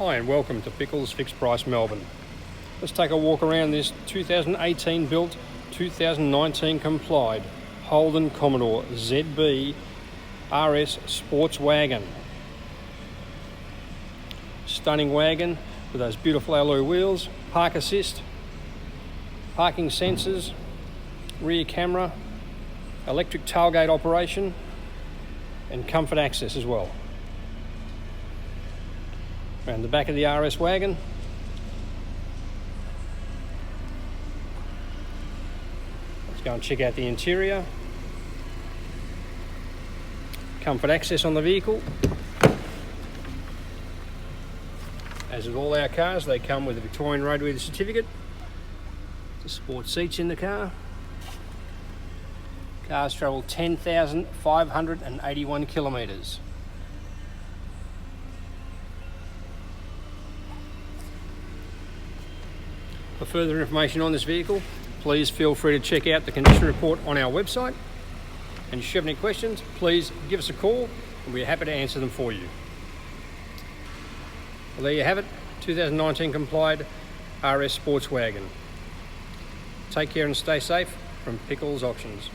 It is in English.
Hi and welcome to Pickles Fixed Price Melbourne. Let's take a walk around this 2018 built, 2019 complied Holden Commodore ZB RS Sports Wagon. Stunning wagon with those beautiful alloy wheels, park assist, parking sensors, rear camera, electric tailgate operation and comfort access as well. Around the back of the RS wagon, let's go and check out the interior. Comfort access on the vehicle. As with all our cars, they come with a Victorian Roadworthy certificate. The sport seats in the car. Cars travel 10,581 kilometres. For further information on this vehicle, please feel free to check out the condition report on our website. And if you have any questions, please give us a call and we're happy to answer them for you. Well, there you have it, 2019 complied RS Sports Wagon. Take care and stay safe from Pickles Auctions.